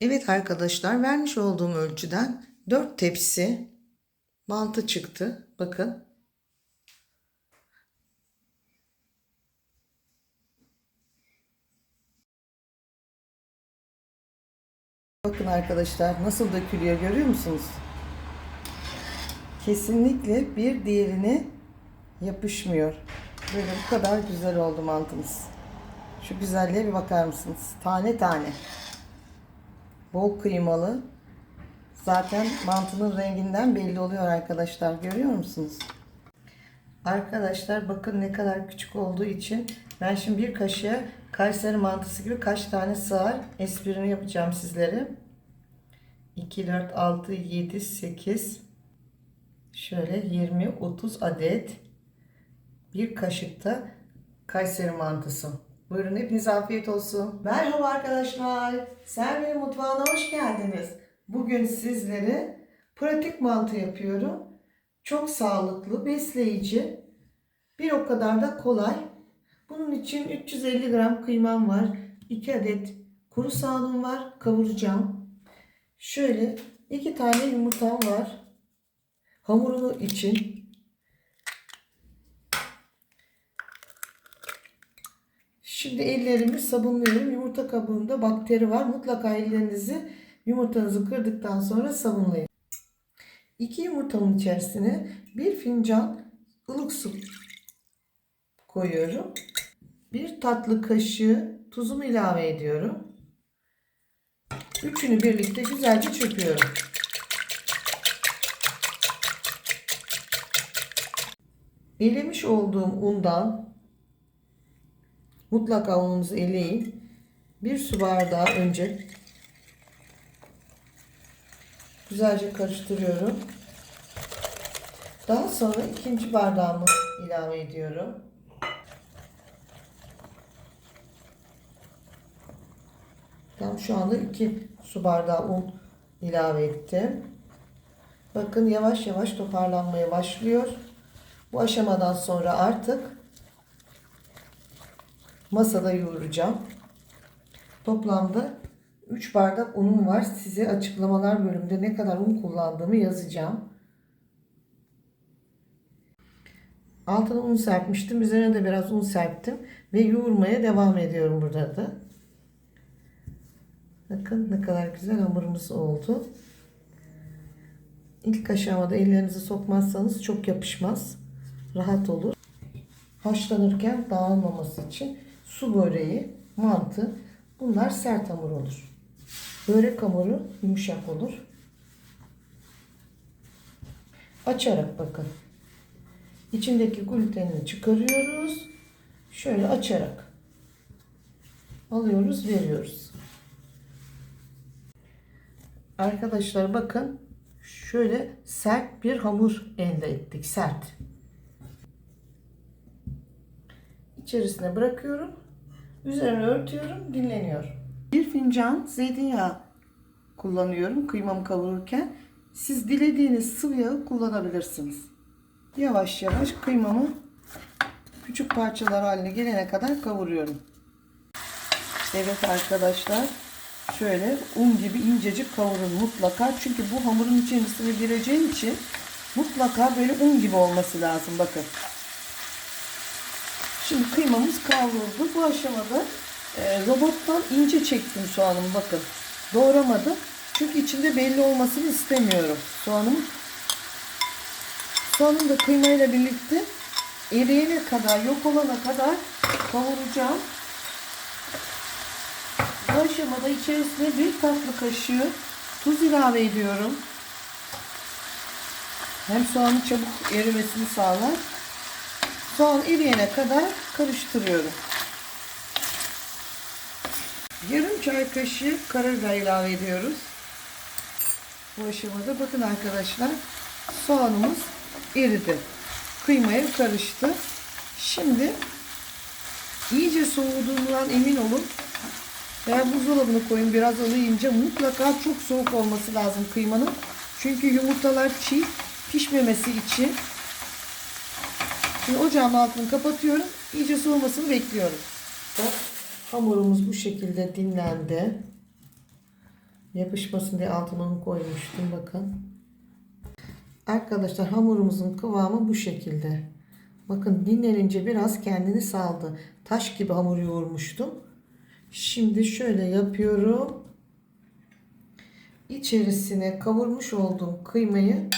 Evet arkadaşlar, vermiş olduğum ölçüden 4 tepsi mantı çıktı. Bakın. Bakın arkadaşlar nasıl dökülüyor, görüyor musunuz? Kesinlikle bir diğerine yapışmıyor. Böyle bu kadar güzel oldu mantımız. Şu güzelliğe bir bakar mısınız? Tane tane. Bol kıymalı. Zaten mantının renginden belli oluyor arkadaşlar. Görüyor musunuz? Arkadaşlar bakın ne kadar küçük olduğu için ben şimdi bir kaşığa Kayseri mantısı gibi kaç tane sığar esprini yapacağım sizlere. 2, 4, 6, 7, 8, şöyle 20, 30 adet bir kaşıkta Kayseri mantısı. Buyurun, hepinize afiyet olsun. Merhaba arkadaşlar. Servenin mutfağına hoş geldiniz. Bugün sizlere pratik mantı yapıyorum. Çok sağlıklı, besleyici, bir o kadar da kolay. Bunun için 350 gram kıymam var. 2 adet kuru soğanım var. Kavuracağım. Şöyle 2 tane yumurtam var. Hamurunu için. Şimdi ellerimi sabunluyorum. Yumurta kabuğunda bakteri var. Mutlaka ellerinizi yumurtanızı kırdıktan sonra sabunlayın. 2 yumurtamın içerisine 1 fincan ılık su koyuyorum. 1 tatlı kaşığı tuzumu ilave ediyorum. Üçünü birlikte güzelce çırpıyorum. Elemiş olduğum undan, mutlaka ununuzu eleyin. 1 su bardağı önce güzelce karıştırıyorum. Daha sonra ikinci bardağımı ilave ediyorum. Tam şu anda 2 su bardağı un ilave ettim. Bakın yavaş yavaş toparlanmaya başlıyor. Bu aşamadan sonra artık masada yoğuracağım. Toplamda 3 bardak unum var. Size açıklamalar bölümünde ne kadar un kullandığımı yazacağım. Altına un serpmiştim. Üzerine de biraz un serptim. Ve yoğurmaya devam ediyorum burada da. Bakın ne kadar güzel hamurumuz oldu. İlk aşamada ellerinizi sokmazsanız çok yapışmaz. Rahat olur. Haşlanırken dağılmaması için su böreği, mantı, bunlar sert hamur olur. Börek hamuru yumuşak olur. Açarak bakın. İçindeki glutenini çıkarıyoruz. Şöyle açarak alıyoruz, veriyoruz. Arkadaşlar bakın, şöyle sert bir hamur elde ettik. Sert. İçerisine bırakıyorum. Üzerine örtüyorum. Dinleniyor. Bir fincan zeytinyağı kullanıyorum kıymamı kavururken. Siz dilediğiniz sıvı yağı kullanabilirsiniz. Yavaş yavaş kıymamı küçük parçalar haline gelene kadar kavuruyorum. Evet arkadaşlar, şöyle un gibi incecik kavurun mutlaka. Çünkü bu hamurun içerisine gireceği için mutlaka böyle un gibi olması lazım. Bakın. Şimdi kıymamız kavruldu. Bu aşamada robottan ince çektim soğanımı. Bakın. Doğramadım. Çünkü içinde belli olmasını istemiyorum soğanım. Soğanım da kıymayla birlikte eriyene kadar, yok olana kadar kavuracağım. Bu aşamada içerisine 1 tatlı kaşığı tuz ilave ediyorum. Hem soğanın çabuk erimesini sağlar. Soğan eriyene kadar karıştırıyorum. Yarım çay kaşığı karabiber ilave ediyoruz. Bu aşamada bakın arkadaşlar, soğanımız eridi. Kıymaya karıştı. Şimdi iyice soğuduğundan emin olun. Veya buzdolabına koyun, biraz ılıyınca. Mutlaka çok soğuk olması lazım kıymanın. Çünkü yumurtalar çiğ, pişmemesi için. Şimdi ocağın altını kapatıyorum. İyice soğumasını bekliyorum. Hamurumuz bu şekilde dinlendi. Yapışmasın diye altına un koymuştum, bakın. Arkadaşlar hamurumuzun kıvamı bu şekilde. Bakın dinlenince biraz kendini saldı. Taş gibi hamur yoğurmuştum. Şimdi şöyle yapıyorum. İçerisine kavurmuş olduğum kıymayı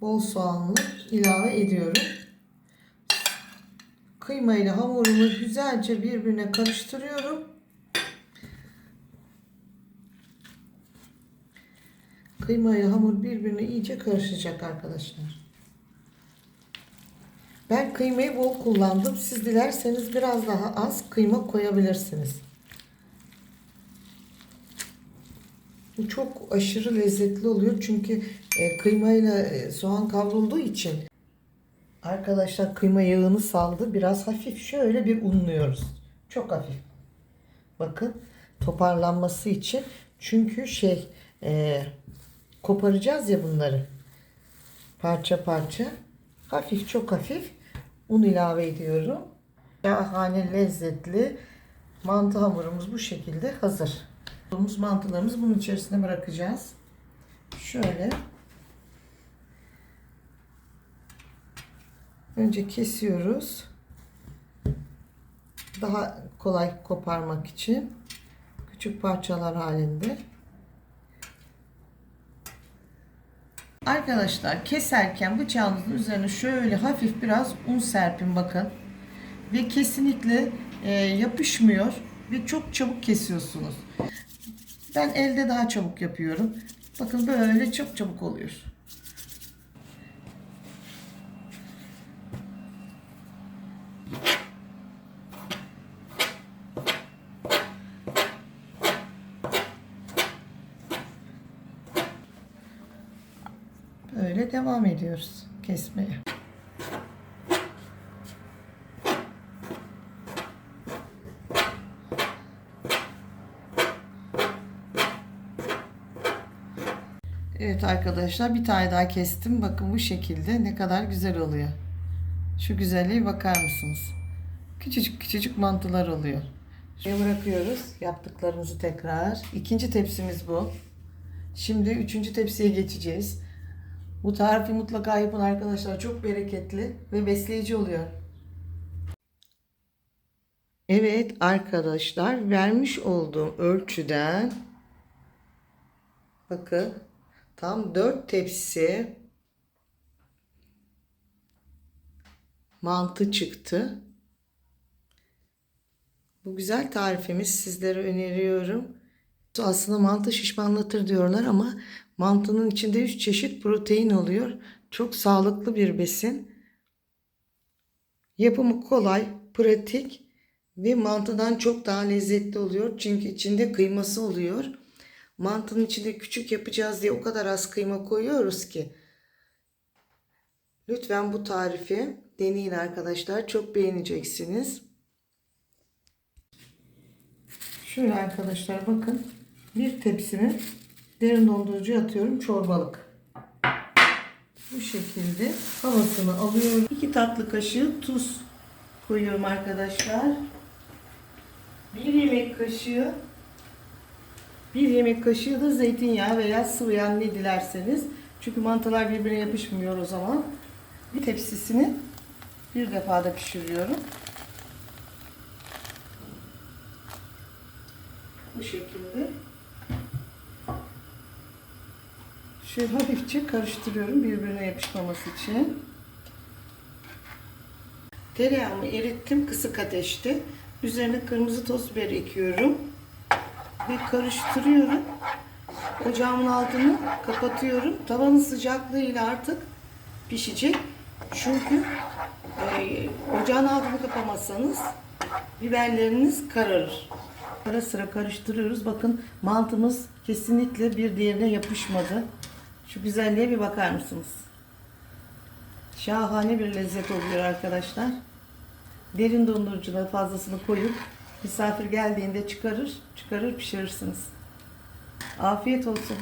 bol soğanlı ilave ediyorum. Kıymayla hamurumu güzelce birbirine karıştırıyorum. Kıymayla hamur birbirine iyice karışacak arkadaşlar. Ben kıymayı bol kullandım. Siz dilerseniz biraz daha az kıyma koyabilirsiniz. Bu çok aşırı lezzetli oluyor. Çünkü kıymayla soğan kavrulduğu için. Arkadaşlar kıyma yağını saldı. Biraz hafif şöyle bir unluyoruz. Çok hafif. Bakın toparlanması için. Çünkü koparacağız ya bunları. Parça parça. Hafif, çok hafif un ilave ediyorum. Şahane lezzetli mantı hamurumuz bu şekilde hazır. Mantılarımızı bunun içerisine bırakacağız. Şöyle. Önce kesiyoruz. Daha kolay koparmak için. Küçük parçalar halinde. Arkadaşlar keserken bıçağınızın üzerine şöyle hafif biraz un serpin, bakın. Ve kesinlikle yapışmıyor ve çok çabuk kesiyorsunuz. Ben elde daha çabuk yapıyorum. Bakın böyle çok çabuk oluyor. Böyle devam ediyoruz kesmeye. Evet arkadaşlar, bir tane daha kestim. Bakın bu şekilde ne kadar güzel oluyor. Şu güzelliğe bakar mısınız? Küçücük küçücük mantılar oluyor. Şuraya bırakıyoruz yaptıklarımızı tekrar. İkinci tepsimiz bu. Şimdi üçüncü tepsiye geçeceğiz. Bu tarifi mutlaka yapın arkadaşlar. Çok bereketli ve besleyici oluyor. Evet arkadaşlar, vermiş olduğum ölçüden bakın tam 4 tepsi mantı çıktı. Bu güzel tarifimiz sizlere öneriyorum. Aslında mantı şişmanlatır diyorlar ama mantının içinde 3 çeşit protein oluyor. Çok sağlıklı bir besin. Yapımı kolay, pratik ve mantıdan çok daha lezzetli oluyor. Çünkü içinde kıyması oluyor. Mantının içinde küçük yapacağız diye o kadar az kıyma koyuyoruz ki. Lütfen bu tarifi deneyin arkadaşlar. Çok beğeneceksiniz. Şöyle arkadaşlar bakın. Bir tepsimi derin dondurucuya atıyorum, çorbalık. Bu şekilde havasını alıyorum. 2 tatlı kaşığı tuz koyuyorum arkadaşlar. 1 yemek kaşığı da zeytinyağı veya sıvı yağ, ne dilerseniz. Çünkü mantılar birbirine yapışmıyor o zaman. Bir tepsisini bir defada pişiriyorum. Bu şekilde. Şöyle hafifçe karıştırıyorum birbirine yapışmaması için. Tereyağımı erittim kısık ateşte. Üzerine kırmızı toz biber ekiyorum. Ve karıştırıyorum. Ocağımın altını kapatıyorum. Tavanın sıcaklığıyla artık pişecek. Çünkü ocağın altını kapamazsanız biberleriniz kararır. Ara sıra karıştırıyoruz. Bakın mantımız kesinlikle bir diğerine yapışmadı. Şu güzelliğe bir bakar mısınız? Şahane bir lezzet oluyor arkadaşlar. Derin dondurucuda fazlasını koyup misafir geldiğinde çıkarır pişirirsiniz. Afiyet olsun.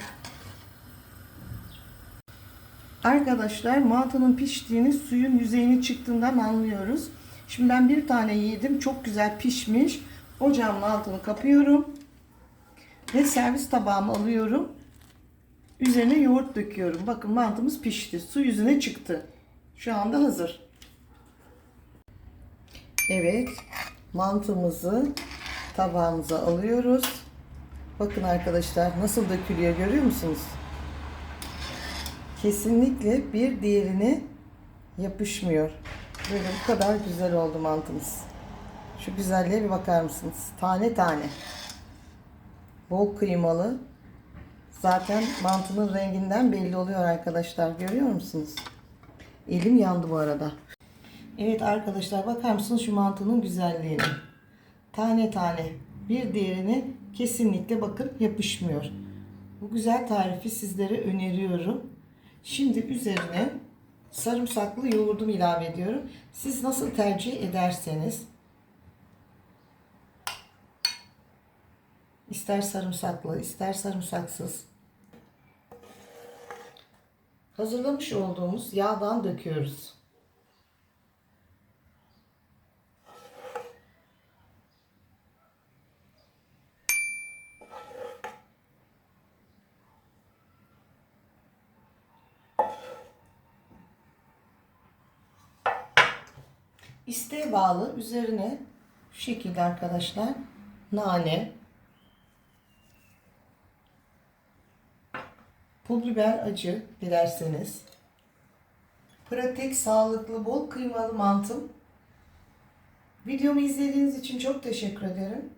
Arkadaşlar mantının piştiğini suyun yüzeyinin çıktığından anlıyoruz. Şimdi ben bir tane yedim. Çok güzel pişmiş. Ocağımın altını kapıyorum. Ve servis tabağıma alıyorum. Üzerine yoğurt döküyorum. Bakın mantımız pişti. Su yüzüne çıktı. Şu anda hazır. Evet. Mantımızı tabağımıza alıyoruz. Bakın arkadaşlar nasıl dökülüyor, görüyor musunuz? Kesinlikle bir diğerine yapışmıyor. Böyle bu kadar güzel oldu mantımız. Şu güzelliğe bir bakar mısınız? Tane tane. Bol kıymalı. Zaten mantının renginden belli oluyor arkadaşlar. Görüyor musunuz? Elim yandı bu arada. Evet arkadaşlar, bakar mısınız şu mantının güzelliğine? Tane tane. Bir diğerine kesinlikle bakın yapışmıyor. Bu güzel tarifi sizlere öneriyorum. Şimdi üzerine sarımsaklı yoğurdumu ilave ediyorum. Siz nasıl tercih ederseniz. İster sarımsaklı, ister sarımsaksız. Hazırlamış olduğumuz yağdan döküyoruz. İsteğe bağlı, üzerine şu şekilde arkadaşlar nane, pul biber acı dilerseniz. Pratik, sağlıklı, bol kıymalı mantım. Videomu izlediğiniz için çok teşekkür ederim.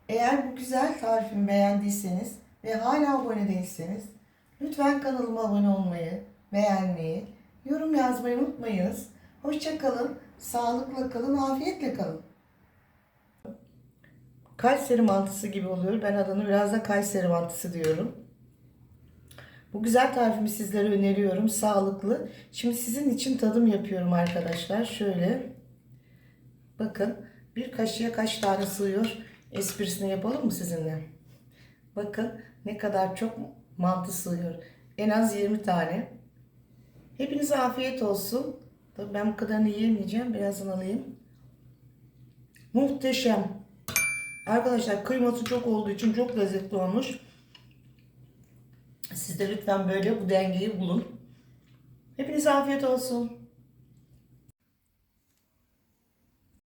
Eğer bu güzel tarifimi beğendiyseniz ve hala abone değilseniz lütfen kanalıma abone olmayı, beğenmeyi, yorum yazmayı unutmayınız. Hoşça kalın, sağlıkla kalın, afiyetle kalın. Kayseri mantısı gibi oluyor. Ben adını biraz da Kayseri mantısı diyorum. Bu güzel tarifimi sizlere öneriyorum. Sağlıklı. Şimdi sizin için tadım yapıyorum arkadaşlar. Şöyle. Bakın. Bir kaşığa kaç tane sığıyor? Esprisini yapalım mı sizinle? Bakın ne kadar çok mantı sığıyor. En az 20 tane. Hepinize afiyet olsun. Tabii ben bu kadarını yiyemeyeceğim. Birazdan alayım. Muhteşem. Arkadaşlar kıyması çok olduğu için çok lezzetli olmuş. Siz de lütfen böyle bu dengeyi bulun. Hepinize afiyet olsun.